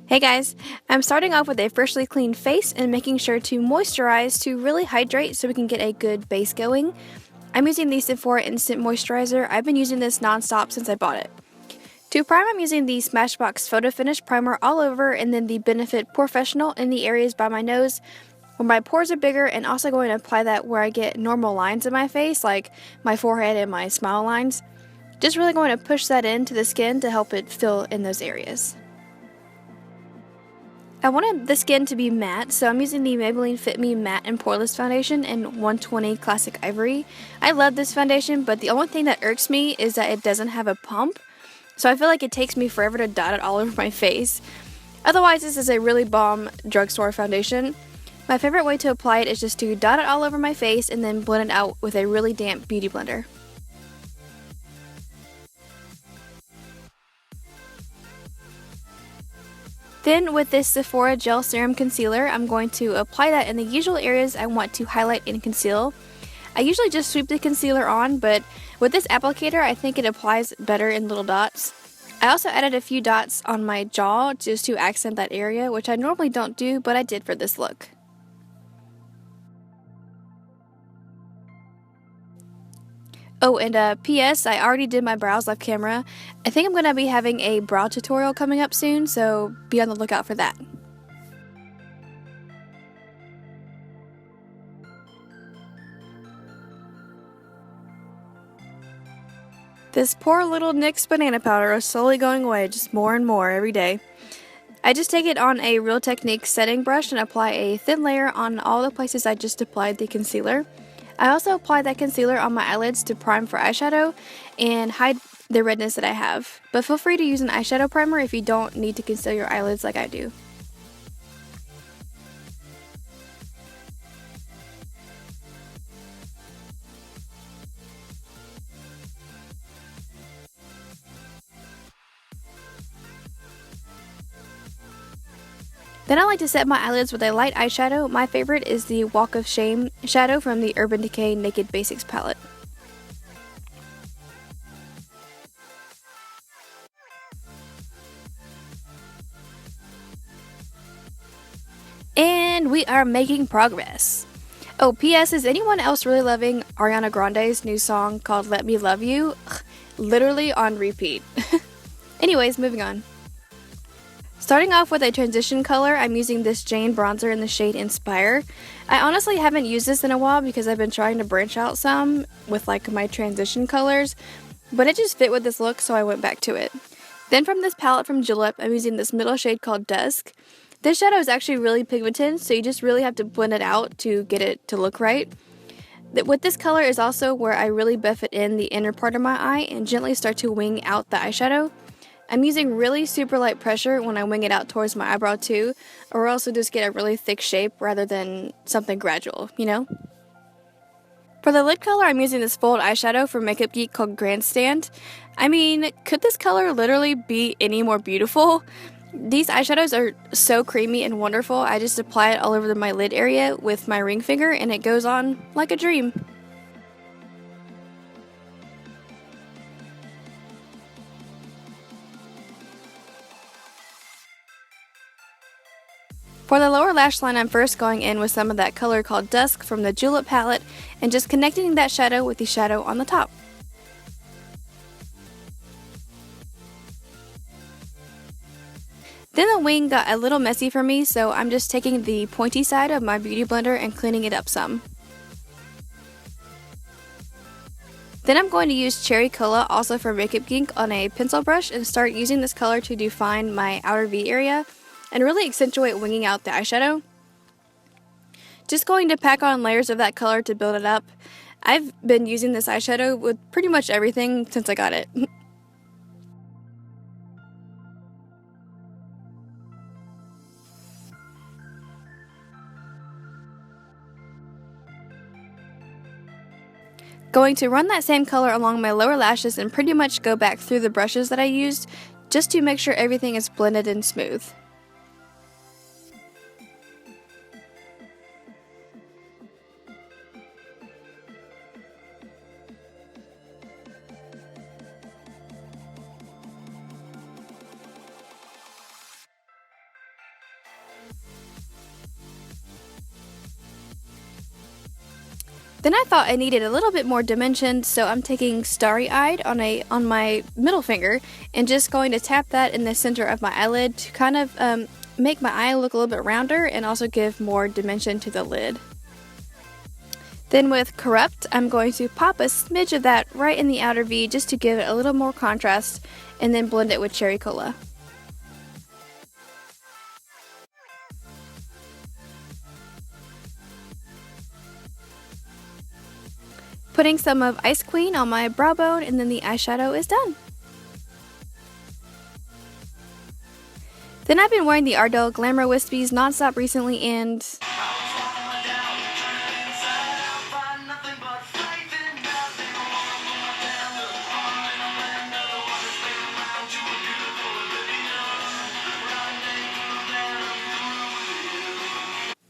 Hey guys, I'm starting off with a freshly cleaned face and making sure to moisturize to really hydrate so we can get a good base going. I'm using the Sephora Instant Moisturizer. I've been using this non-stop since I bought it. To prime, I'm using the Smashbox Photo Finish primer all over, and then the Benefit Porefessional in the areas by my nose where my pores are bigger, and also going to apply that where I get normal lines in my face, like my forehead and my smile lines. Just really going to push that into the skin to help it fill in those areas. I wanted the skin to be matte, so I'm using the Maybelline Fit Me Matte and Poreless Foundation in 120 Classic Ivory. I love this foundation, but the only thing that irks me is that it doesn't have a pump, so I feel like it takes me forever to dot it all over my face. Otherwise, this is a really bomb drugstore foundation. My favorite way to apply it is just to dot it all over my face and then blend it out with a really damp beauty blender. Then with this Sephora Gel Serum Concealer, I'm going to apply that in the usual areas I want to highlight and conceal. I usually just sweep the concealer on, but with this applicator I think it applies better in little dots. I also added a few dots on my jaw just to accent that area, which I normally don't do, but I did for this look. Oh, and P.S. I already did my brows off camera. I think I'm going to be having a brow tutorial coming up soon, so be on the lookout for that. This poor little NYX Banana Powder is slowly going away, just more and more every day. I just take it on a Real Techniques setting brush and apply a thin layer on all the places I just applied the concealer. I also apply that concealer on my eyelids to prime for eyeshadow and hide the redness that I have. But feel free to use an eyeshadow primer if you don't need to conceal your eyelids like I do. Then I like to set my eyelids with a light eyeshadow. My favorite is the Walk of Shame shadow from the Urban Decay Naked Basics palette. And we are making progress. Oh, P.S. Is anyone else really loving Ariana Grande's new song called Let Me Love You? Ugh, literally on repeat. Anyways, moving on. Starting off with a transition color, I'm using this Jane bronzer in the shade Inspire. I honestly haven't used this in a while because I've been trying to branch out some with like my transition colors, but it just fit with this look, so I went back to it. Then from this palette from Julep, I'm using this middle shade called Dusk. This shadow is actually really pigmented, so you just really have to blend it out to get it to look right. With this color is also where I really buff it in the inner part of my eye and gently start to wing out the eyeshadow. I'm using really super light pressure when I wing it out towards my eyebrow too, or else it'll just get a really thick shape rather than something gradual, you know? For the lid color, I'm using this fold eyeshadow from Makeup Geek called Grandstand. I mean, could this color literally be any more beautiful? These eyeshadows are so creamy and wonderful. I just apply it all over my lid area with my ring finger and it goes on like a dream. For the lower lash line, I'm first going in with some of that color called Dusk from the Julep palette and just connecting that shadow with the shadow on the top. Then the wing got a little messy for me, so I'm just taking the pointy side of my beauty blender and cleaning it up some. Then I'm going to use Cherry Cola, also from Makeup Geek, on a pencil brush and start using this color to define my outer V area and really accentuate winging out the eyeshadow. Just going to pack on layers of that color to build it up. I've been using this eyeshadow with pretty much everything since I got it. Going to run that same color along my lower lashes and pretty much go back through the brushes that I used just to make sure everything is blended and smooth. Then I thought I needed a little bit more dimension, so I'm taking Starry Eyed on my middle finger and just going to tap that in the center of my eyelid to kind of make my eye look a little bit rounder and also give more dimension to the lid. Then with Corrupt, I'm going to pop a smidge of that right in the outer V just to give it a little more contrast, and then blend it with Cherry Cola. Putting some of Ice Queen on my brow bone, and then the eyeshadow is done. Then I've been wearing the Ardell Glamour Wispies nonstop recently, and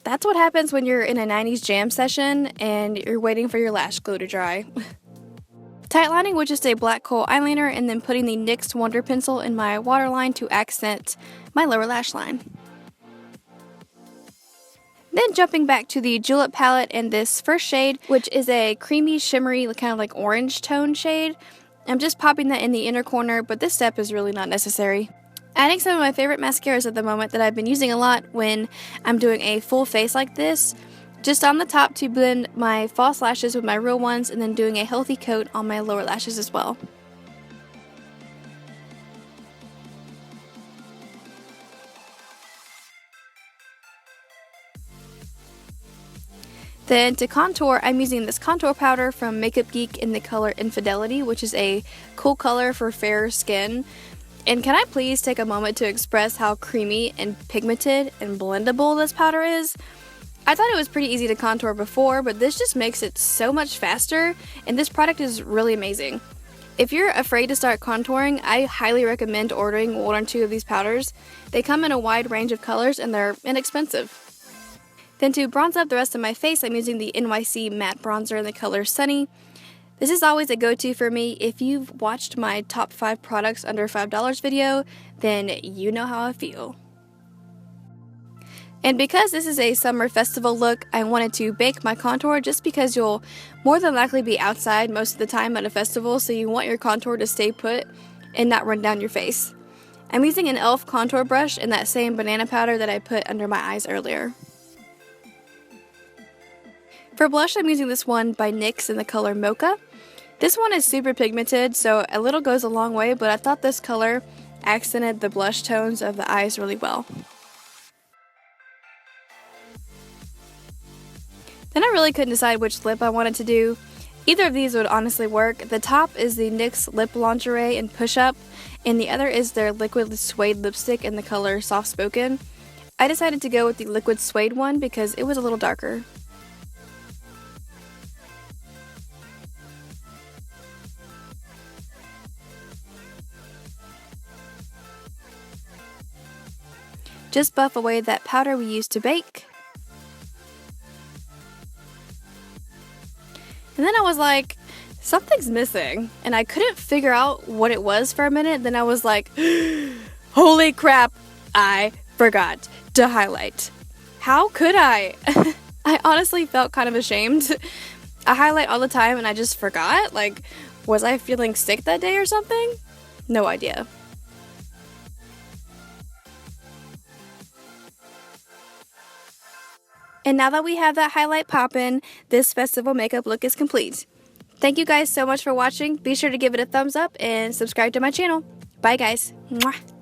that's what happens when you're in a 90s jam session and you're waiting for your lash glue to dry. Tightlining with just a black kohl eyeliner, and then putting the NYX Wonder Pencil in my waterline to accent my lower lash line. Then jumping back to the Julep palette and this first shade, which is a creamy, shimmery, kind of like orange tone shade. I'm just popping that in the inner corner, but this step is really not necessary. Adding some of my favorite mascaras at the moment that I've been using a lot when I'm doing a full face like this. Just on the top to blend my false lashes with my real ones, and then doing a healthy coat on my lower lashes as well. Then to contour, I'm using this contour powder from Makeup Geek in the color Infedelity, which is a cool color for fair skin. And can I please take a moment to express how creamy and pigmented and blendable this powder is? I thought it was pretty easy to contour before, but this just makes it so much faster, and this product is really amazing. If you're afraid to start contouring, I highly recommend ordering one or two of these powders. They come in a wide range of colors and they're inexpensive. Then to bronze up the rest of my face, I'm using the NYC Matte Bronzer in the color Sunny. This is always a go-to for me. If you've watched my top 5 products under $5 video, then you know how I feel. And because this is a summer festival look, I wanted to bake my contour just because you'll more than likely be outside most of the time at a festival, so you want your contour to stay put and not run down your face. I'm using an e.l.f. contour brush in that same banana powder that I put under my eyes earlier. For blush, I'm using this one by NYX in the color Mocha. This one is super pigmented, so a little goes a long way, but I thought this color accented the blush tones of the eyes really well. Then I really couldn't decide which lip I wanted to do. Either of these would honestly work. The top is the NYX Lip Lingerie in Push Up, and the other is their Liquid Suede lipstick in the color Soft Spoken. I decided to go with the Liquid Suede one because it was a little darker. Just buff away that powder we used to bake. And then I was like, something's missing. And I couldn't figure out what it was for a minute. Then I was like, holy crap, I forgot to highlight. How could I? I honestly felt kind of ashamed. I highlight all the time and I just forgot. Like, was I feeling sick that day or something? No idea. And now that we have that highlight poppin', this festival makeup look is complete. Thank you guys so much for watching. Be sure to give it a thumbs up and subscribe to my channel. Bye guys. Mwah.